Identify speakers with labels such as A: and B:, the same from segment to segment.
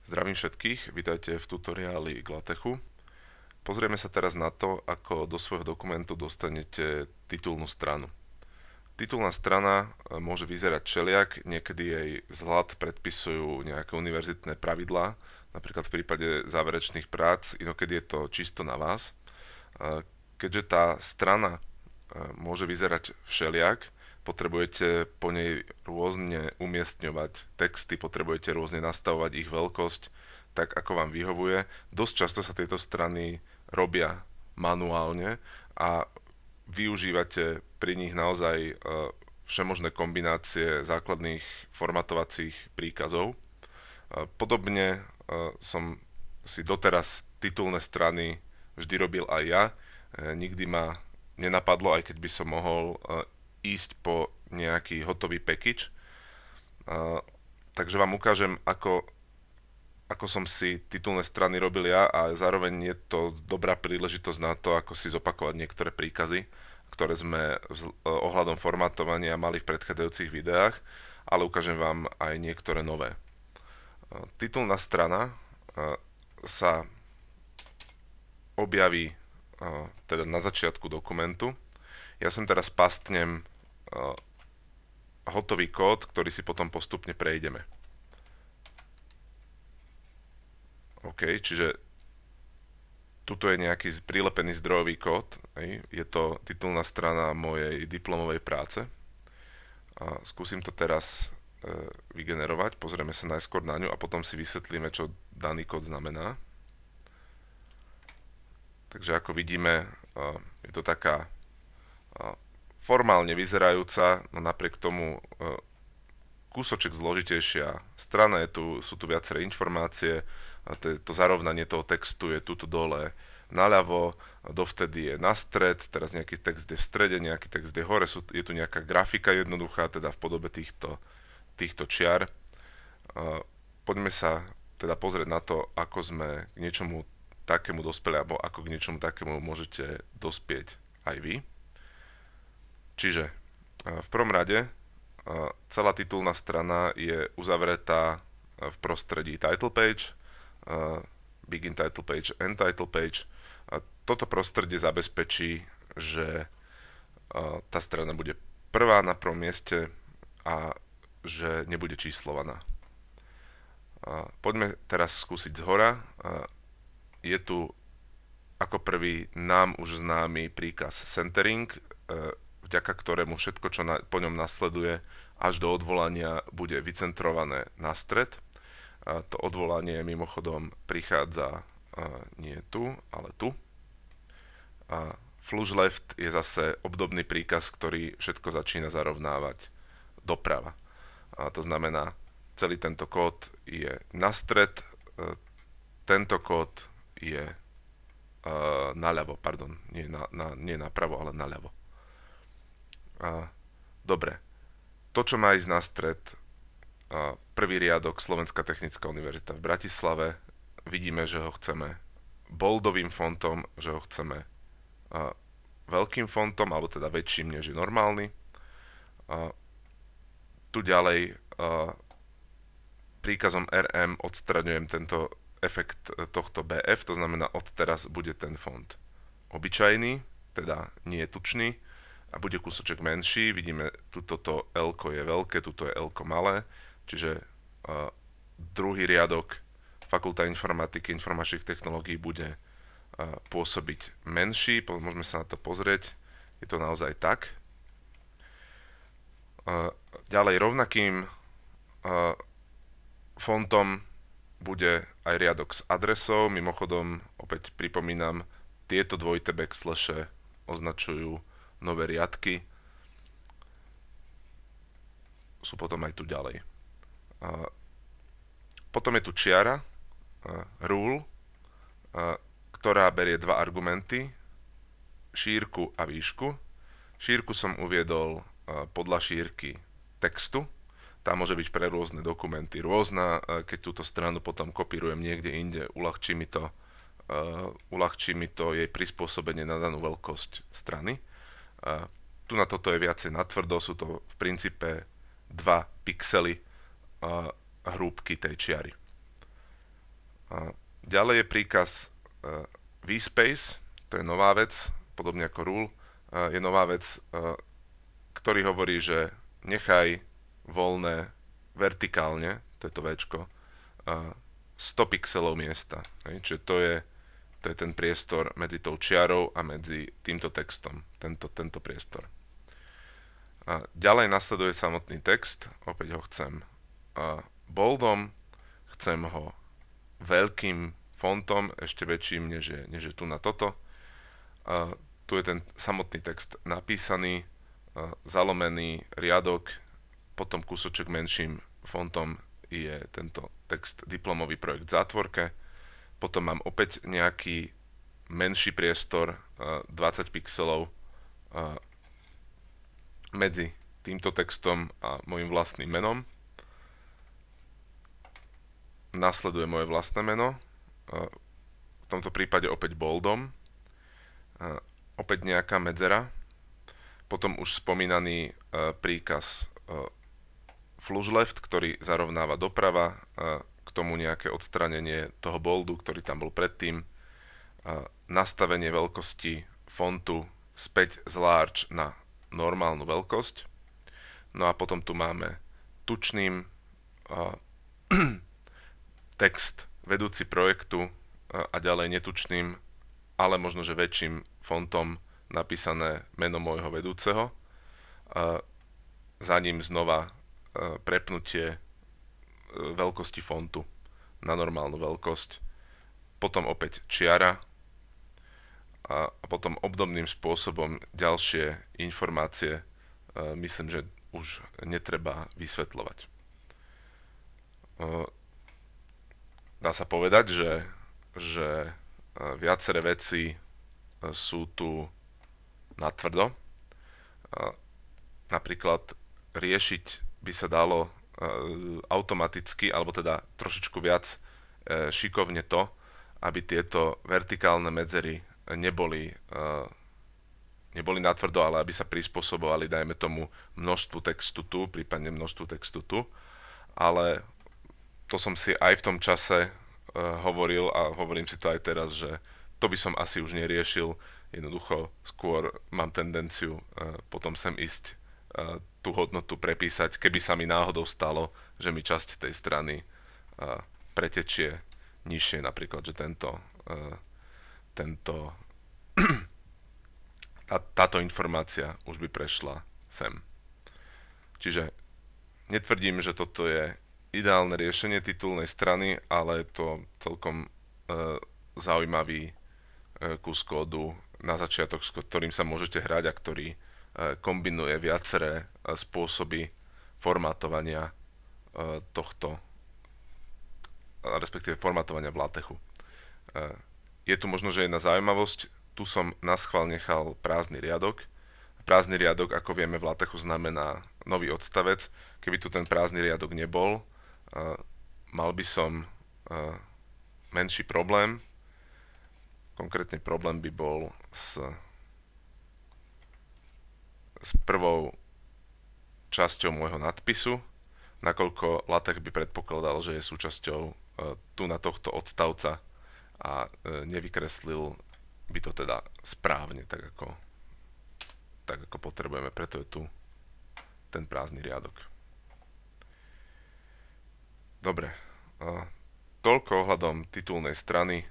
A: Zdravím všetkých, vítajte v tutoriáli Glatechu. Pozrieme sa teraz na to, ako do svojho dokumentu dostanete titulnú stranu. Titulná strana môže vyzerať všeliak, niekedy jej vzhľad predpisujú nejaké univerzitné pravidlá, napríklad v prípade záverečných prác, inokedy je to čisto na vás. Keďže tá strana môže vyzerať všeliak, potrebujete po nej rôzne umiestňovať texty, potrebujete rôzne nastavovať ich veľkosť, tak ako vám vyhovuje. Dosť často sa tieto strany robia manuálne a využívate pri nich naozaj všemožné kombinácie základných formatovacích príkazov. Podobne som si doteraz titulné strany vždy robil aj ja. Nikdy ma nenapadlo, aj keď by som mohol ísť po nejaký hotový package. Takže vám ukážem, ako som si titulné strany robil ja a zároveň je to dobrá príležitosť na to, ako si zopakovať niektoré príkazy, ktoré sme ohľadom formátovania mali v predchádzajúcich videách, ale ukážem vám aj niektoré nové. Titulná strana sa objaví teda na začiatku dokumentu. Ja sem teraz pastnem hotový kód, ktorý si potom postupne prejdeme. OK, čiže tuto je nejaký prilepený zdrojový kód. Je to titulná strana mojej diplomovej práce. Skúsim to teraz vygenerovať. Pozrieme sa najskôr na ňu a potom si vysvetlíme, čo daný kód znamená. Takže ako vidíme, je to taká formálne vyzerajúca, no napriek tomu kúsoček zložitejšia strana, sú tu viaceré informácie, to zarovnanie toho textu je tuto dole naľavo, dovtedy je na stred, teraz nejaký text je v strede, nejaký text je hore, je tu nejaká grafika jednoduchá, teda v podobe týchto čiar. Poďme sa teda pozrieť na to, ako sme k niečomu takému dospeli, alebo ako k niečomu takému môžete dospieť aj vy. Čiže v prvom rade celá titulná strana je uzavretá v prostredí title page, begin title page, end title page. Toto prostredie zabezpečí, že tá strana bude prvá na prvom mieste a že nebude číslovaná. Poďme teraz skúsiť zhora. Je tu ako prvý nám už známy príkaz centering, vďaka ktorému všetko, čo po ňom nasleduje až do odvolania, bude vycentrované na stred. To odvolanie mimochodom prichádza nie tu, ale tu. Flush left je zase obdobný príkaz, ktorý všetko začína zarovnávať doprava. To znamená, celý tento kód je na stred, tento kód je naľavo, pardon, nie napravo, ale naľavo. Dobre, to, čo má ísť na stred, prvý riadok Slovenská technická univerzita v Bratislave, vidíme, že ho chceme boldovým fontom, že ho chceme veľkým fontom, alebo teda väčším, než je normálny. Tu ďalej príkazom RM odstraňujem tento efekt tohto BF, to znamená, odteraz bude ten font obyčajný, teda nie je tučný, a bude kúsoček menší. Vidíme, tuto to L-ko je veľké, tuto je L-ko malé, čiže druhý riadok Fakulta informatiky, informačných technológií bude pôsobiť menší. Môžeme sa na to pozrieť, je to naozaj tak. Ďalej rovnakým fontom bude aj riadok s adresou. Mimochodom, opäť pripomínam, tieto dvojité backslashe označujú nové riadky. Sú potom aj tu ďalej. Potom je tu čiara, rule, ktorá berie dva argumenty, šírku a výšku. Šírku som uviedol podľa šírky textu. Tá môže byť pre rôzne dokumenty rôzna. Keď túto stranu potom kopírujem niekde inde, uľahčí mi to jej prispôsobenie na danú veľkosť strany. Tu na toto je viacej natvrdo, sú to v princípe 2 pixely hrúbky tej čiary. Ďalej je príkaz vspace, to je nová vec, podobne ako rule, je nová vec, ktorý hovorí, že nechaj voľné vertikálne, to je to Včko, 100 pixelov miesta. Čiže to je ten priestor medzi tou čiarou a medzi týmto textom, tento priestor. Ďalej nasleduje samotný text, opäť ho chcem boldom, chcem ho veľkým fontom, ešte väčším než je tu na toto. Tu je ten samotný text napísaný, zalomený riadok, potom kúsoček menším fontom je tento text diplomový projekt v zátvorke, potom mám opäť nejaký menší priestor, 20 pixelov medzi týmto textom a môjim vlastným menom. Nasleduje moje vlastné meno, v tomto prípade opäť boldom, opäť nejaká medzera, potom už spomínaný príkaz flush left, ktorý zarovnáva doprava, k tomu nejaké odstranenie toho boldu, ktorý tam bol predtým, nastavenie veľkosti fontu späť z large na normálnu veľkosť. No a potom tu máme tučným text vedúci projektu a ďalej netučným, ale možno, že väčším fontom napísané meno môjho vedúceho. Za ním znova prepnutie veľkosti fontu na normálnu veľkosť. Potom opäť čiara a potom obdobným spôsobom ďalšie informácie myslím, že už netreba vysvetľovať. Dá sa povedať, že viaceré veci sú tu natvrdo. Napríklad riešiť by sa dalo automaticky, alebo teda trošičku viac šikovne to, aby tieto vertikálne medzery neboli natvrdo, ale aby sa prispôsobovali, dajme tomu, množstvu textu tu, prípadne množstvu textu tu. Ale to som si aj v tom čase hovoril a hovorím si to aj teraz, že to by som asi už neriešil. Jednoducho skôr mám tendenciu potom sem ísť tú hodnotu prepísať, keby sa mi náhodou stalo, že mi časť tej strany pretečie nižšie, napríklad, že táto informácia už by prešla sem. Čiže netvrdím, že toto je ideálne riešenie titulnej strany, ale je to celkom zaujímavý kus kódu na začiatok, s ktorým sa môžete hrať a ktorý kombinuje viaceré spôsoby formátovania tohto, respektíve formátovania v LaTeXu. Je tu možno, že jedna zaujímavosť. Tu som naschvál nechal prázdny riadok. Prázdny riadok, ako vieme, v LaTeXu znamená nový odstavec. Keby tu ten prázdny riadok nebol, mal by som menší problém. Konkrétne problém by bol s prvou časťou môjho nadpisu, nakoľko LaTeX by predpokladal, že je súčasťou tu na tohto odstavca a nevykreslil by to teda správne, tak ako potrebujeme, preto je tu ten prázdny riadok. Dobre, toľko ohľadom titulnej strany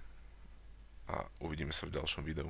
A: a uvidíme sa v ďalšom videu.